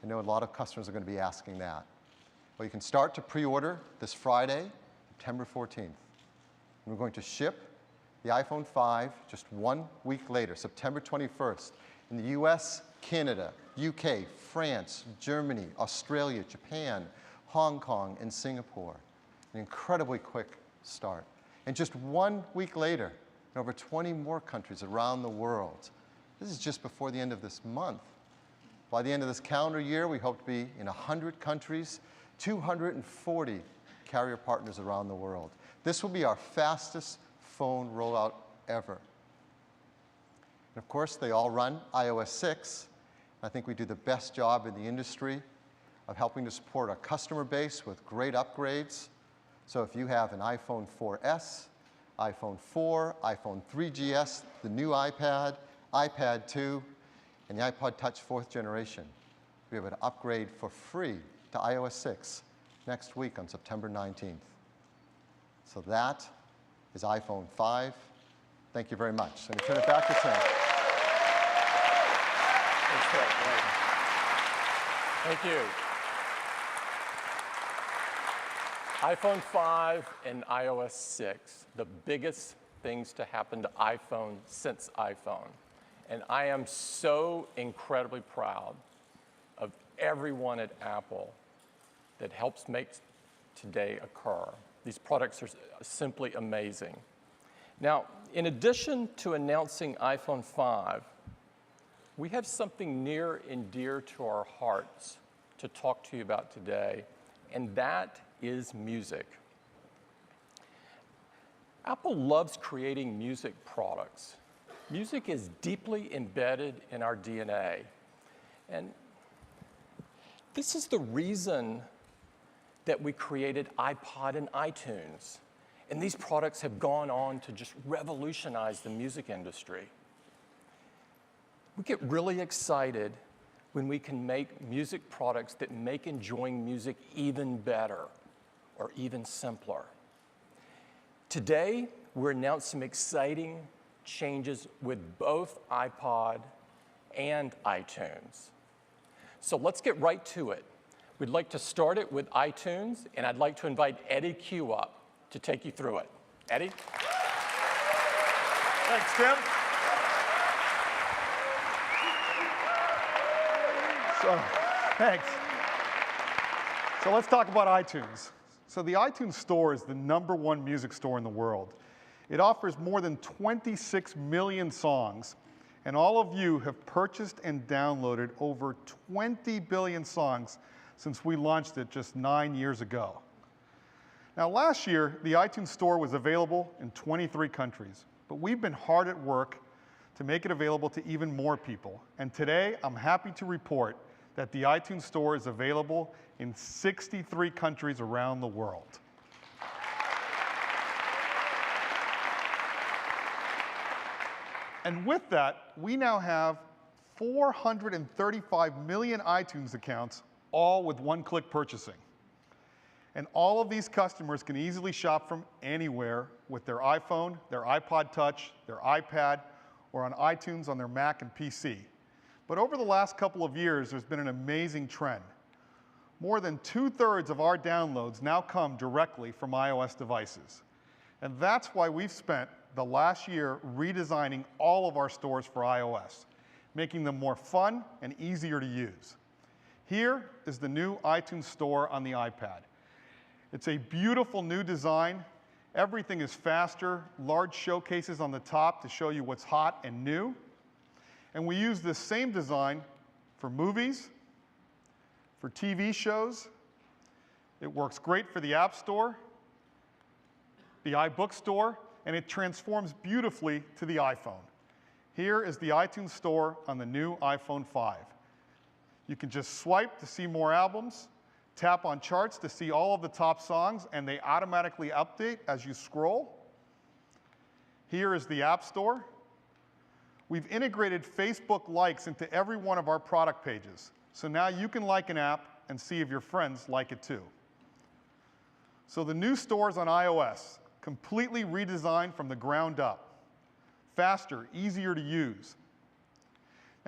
I know a lot of customers are going to be asking that. Well, you can start to pre-order this Friday, September 14th. And we're going to ship the iPhone 5 just 1 week later, September 21st, in the US, Canada, UK, France, Germany, Australia, Japan, Hong Kong, and Singapore. An incredibly quick start. And just 1 week later, in over 20 more countries around the world. This is just before the end of this month. By the end of this calendar year, we hope to be in 100 countries, 240 carrier partners around the world. This will be our fastest phone rollout ever. And of course, they all run iOS 6. I think we do the best job in the industry of helping to support our customer base with great upgrades. So if you have an iPhone 4S, iPhone 4, iPhone 3GS, the new iPad, iPad 2, and the iPod Touch 4th generation, we have an upgrade for free to iOS 6 next week on September 19th. So that is iPhone 5. Thank you very much. Let me turn it back to Tim. Thank you. iPhone 5 and iOS 6, the biggest things to happen to iPhone since iPhone. And I am so incredibly proud of everyone at Apple that helps make today occur. These products are simply amazing. Now, in addition to announcing iPhone 5, we have something near and dear to our hearts to talk to you about today, and that is music. Apple loves creating music products. Music is deeply embedded in our DNA. And this is the reason that we created iPod and iTunes. And these products have gone on to just revolutionize the music industry. We get really excited when we can make music products that make enjoying music even better or even simpler. Today, we're announcing some exciting changes with both iPod and iTunes. So let's get right to it. We'd like to start it with iTunes, and I'd like to invite Eddie Q up to take you through it. Eddie? Thanks, Tim. Thanks. So let's talk about iTunes. So the iTunes Store is the #1 music store in the world. It offers more than 26 million songs, and all of you have purchased and downloaded over 20 billion songs since we launched it just 9 years ago. Now, last year, the iTunes Store was available in 23 countries, but we've been hard at work to make it available to even more people. And today, I'm happy to report that the iTunes Store is available in 63 countries around the world. And with that, we now have 435 million iTunes accounts, all with one-click purchasing. And all of these customers can easily shop from anywhere with their iPhone, their iPod Touch, their iPad, or on iTunes on their Mac and PC. But over the last couple of years, there's been an amazing trend. More than 2/3 of our downloads now come directly from iOS devices. And that's why we've spent the last year redesigning all of our stores for iOS, making them more fun and easier to use. Here is the new iTunes Store on the iPad. It's a beautiful new design. Everything is faster, large showcases on the top to show you what's hot and new. And we use this same design for movies, for TV shows. It works great for the App Store, the iBook Store, and it transforms beautifully to the iPhone. Here is the iTunes Store on the new iPhone 5. You can just swipe to see more albums, tap on charts to see all of the top songs, and they automatically update as you scroll. Here is the App Store. We've integrated Facebook likes into every one of our product pages. So now you can like an app and see if your friends like it too. So the new store's on iOS, completely redesigned from the ground up. Faster, easier to use.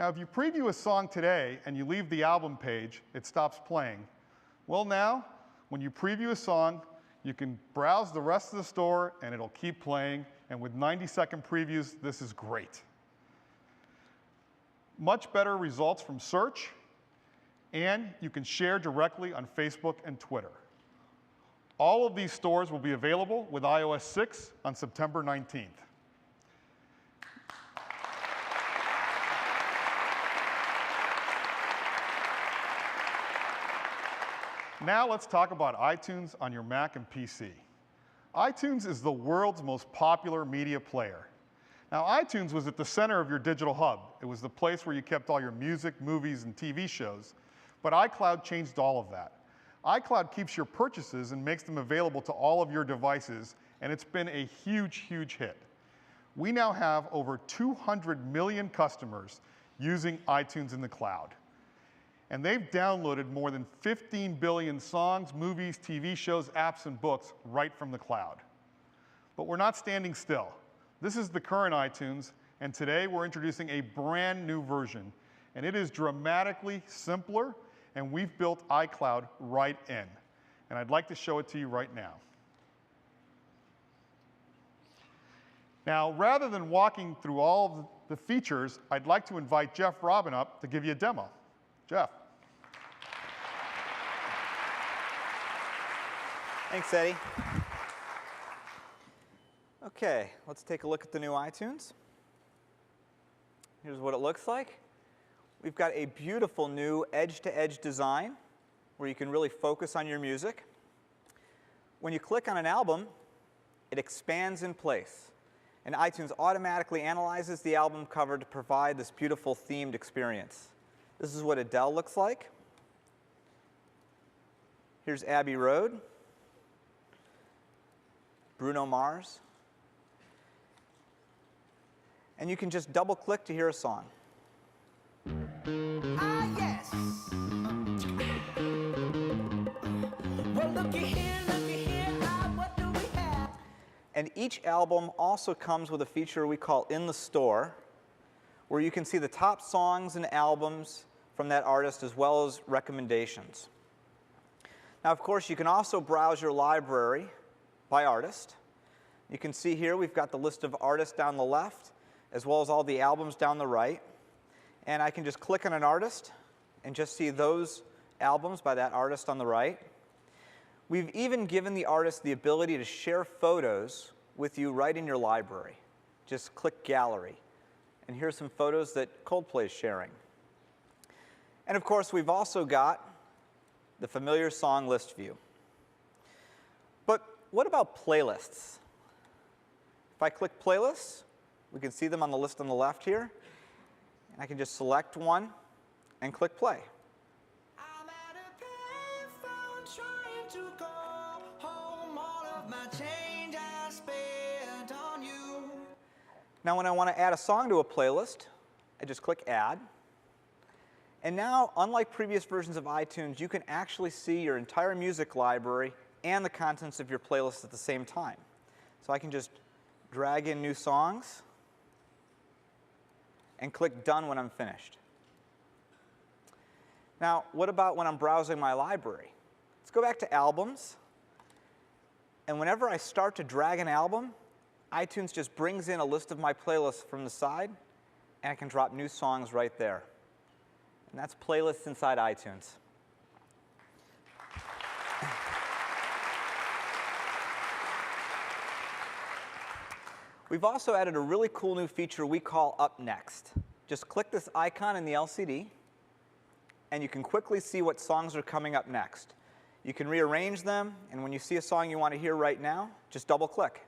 Now, if you preview a song today and you leave the album page, it stops playing. Well, now, when you preview a song, you can browse the rest of the store and it'll keep playing. And with 90-second previews, this is great. Much better results from search, and you can share directly on Facebook and Twitter. All of these stores will be available with iOS 6 on September 19th. Now let's talk about iTunes on your Mac and PC. iTunes is the world's most popular media player. Now, iTunes was at the center of your digital hub. It was the place where you kept all your music, movies, and TV shows. But iCloud changed all of that. iCloud keeps your purchases and makes them available to all of your devices, and it's been a huge, huge hit. We now have over 200 million customers using iTunes in the cloud. And they've downloaded more than 15 billion songs, movies, TV shows, apps, and books right from the cloud. But we're not standing still. This is the current iTunes, and today we're introducing a brand new version. And it is dramatically simpler, and we've built iCloud right in. And I'd like to show it to you right now. Now, rather than walking through all of the features, I'd like to invite Jeff Robin up to give you a demo. Jeff. Thanks, Eddie. Okay, let's take a look at the new iTunes. Here's what it looks like. We've got a beautiful new edge-to-edge design where you can really focus on your music. When you click on an album, it expands in place, and iTunes automatically analyzes the album cover to provide this beautiful themed experience. This is what Adele looks like. Here's Abbey Road, Bruno Mars. And you can just double-click to hear a song. Ah, yes. Well, looky here, what do we have? And each album also comes with a feature we call In the Store, where you can see the top songs and albums from that artist as well as recommendations. Now, of course, you can also browse your library by artist. You can see here we've got the list of artists down the left, as well as all the albums down the right. And I can just click on an artist and just see those albums by that artist on the right. We've even given the artist the ability to share photos with you right in your library. Just click Gallery. And here's some photos that Coldplay is sharing. And of course, we've also got the familiar song list view. But what about playlists? If I click Playlists, we can see them on the list on the left here. And I can just select one and click Play. I'm at a payphone trying to call home. All of my change I spent on you. Now, when I want to add a song to a playlist, I just click Add. And now, unlike previous versions of iTunes, you can actually see your entire music library and the contents of your playlist at the same time. So I can just drag in new songs and click Done when I'm finished. Now, what about when I'm browsing my library? Let's go back to Albums. And whenever I start to drag an album, iTunes just brings in a list of my playlists from the side, and I can drop new songs right there. And that's Playlists inside iTunes. We've also added a really cool new feature we call Up Next. Just click this icon in the LCD, and you can quickly see what songs are coming up next. You can rearrange them, and when you see a song you want to hear right now, just double-click.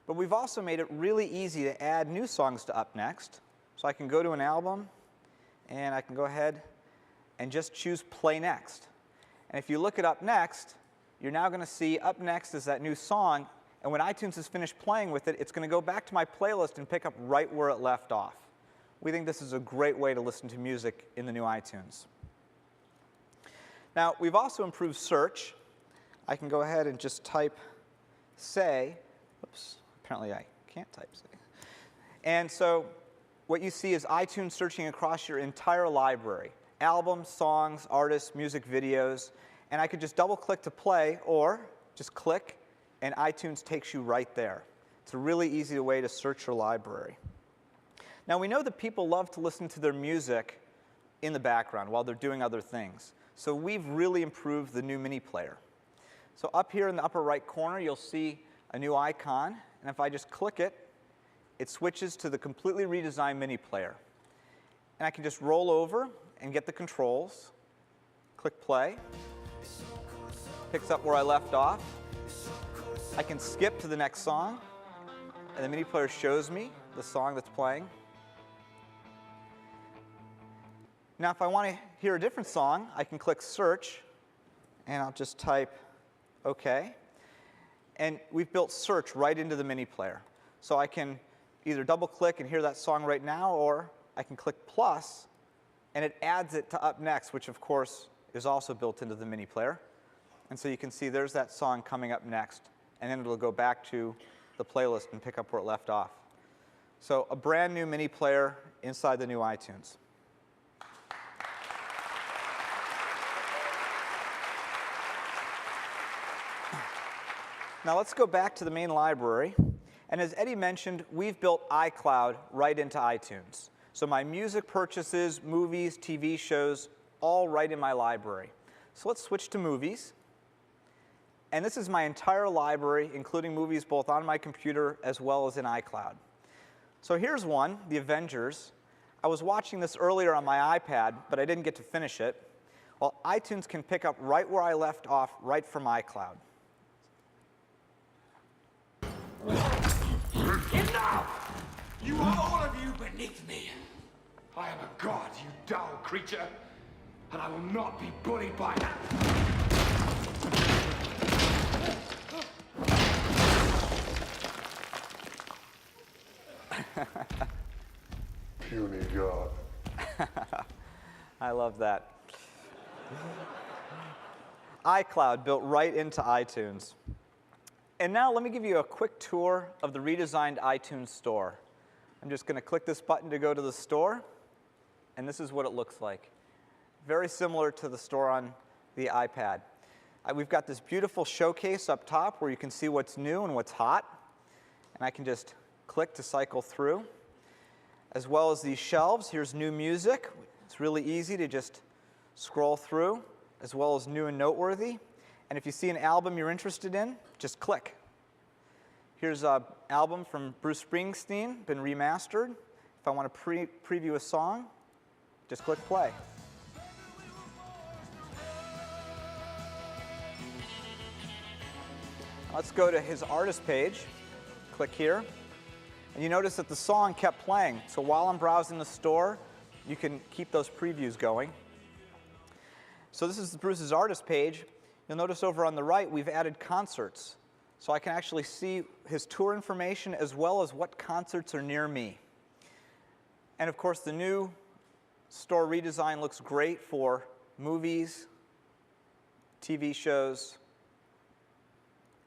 But we've also made it really easy to add new songs to Up Next. So I can go to an album, and I can go ahead and just choose Play Next. And if you look at Up Next, you're now going to see Up Next is that new song, and when iTunes is finished playing with it, it's going to go back to my playlist and pick up right where it left off. We think this is a great way to listen to music in the new iTunes. Now, we've also improved search. I can go ahead and just type Say, Oops, apparently I can't type C. And so what you see is iTunes searching across your entire library. Albums, songs, artists, music videos. And I could just double click to play or just click and iTunes takes you right there. It's a really easy way to search your library. Now we know that people love to listen to their music in the background while they're doing other things. So we've really improved the new mini player. So up here in the upper right corner, you'll see a new icon. And if I just click it, it switches to the completely redesigned mini player. And I can just roll over and get the controls, click play, picks up where I left off. I can skip to the next song, and the mini player shows me the song that's playing. Now if I want to hear a different song, I can click search, and I'll just type OK. And we've built search right into the mini player. So I can either double click and hear that song right now, or I can click plus, and it adds it to up next, which of course is also built into the mini player. And so you can see there's that song coming up next, and then it'll go back to the playlist and pick up where it left off. So a brand new mini player inside the new iTunes. Now let's go back to the main library. And as Eddie mentioned, we've built iCloud right into iTunes. So my music purchases, movies, TV shows, all right in my library. So let's switch to movies. And this is my entire library, including movies both on my computer as well as in iCloud. So here's one, The Avengers. I was watching this earlier on my iPad, but I didn't get to finish it. Well, iTunes can pick up right where I left off, right from iCloud. Enough! You are all of you beneath me. I am a god, you dull creature, and I will not be bullied by that. Puny god. I love that. iCloud built right into iTunes. And now let me give you a quick tour of the redesigned iTunes Store. I'm just going to click this button to go to the store, and this is what it looks like. Very similar to the store on the iPad. We've got this beautiful showcase up top where you can see what's new and what's hot. And I can just click to cycle through. As well as these shelves, here's new music. It's really easy to just scroll through, as well as new and noteworthy. And if you see an album you're interested in, just click. Here's an album from Bruce Springsteen, been remastered. If I want to preview a song, just click play. Let's go to his artist page. Click here. And you notice that the song kept playing. So while I'm browsing the store, you can keep those previews going. So this is Bruce's artist page. You'll notice over on the right, we've added concerts. So I can actually see his tour information as well as what concerts are near me. And of course, the new store redesign looks great for movies, TV shows,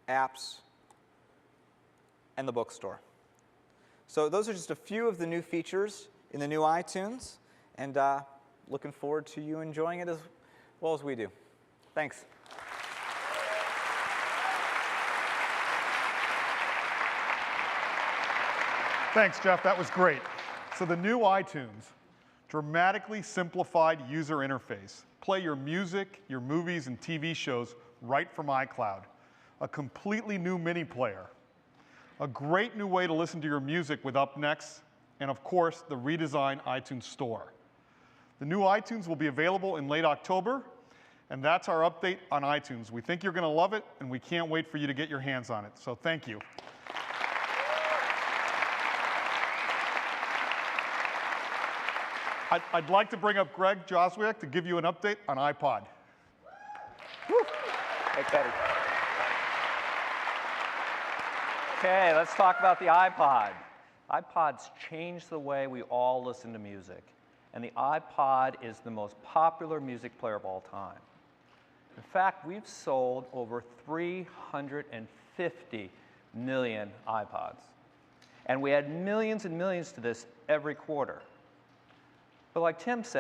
apps, and the bookstore. So those are just a few of the new features in the new iTunes, and looking forward to you enjoying it as well as we do. Thanks. Thanks, Jeff. That was great. So the new iTunes, dramatically simplified user interface. Play your music, your movies, and TV shows right from iCloud. A completely new mini player. A great new way to listen to your music with Up Next, and of course, the redesigned iTunes Store. The new iTunes will be available in late October, and that's our update on iTunes. We think you're going to love it, and we can't wait for you to get your hands on it. So thank you. I'd like to bring up Greg Joswiak to give you an update on iPod. Thanks, Eddie. Okay, let's talk about the iPod. iPods changed the way we all listen to music, and the iPod is the most popular music player of all time. In fact, we've sold over 350 million iPods. And we add millions and millions to this every quarter. But like Tim said,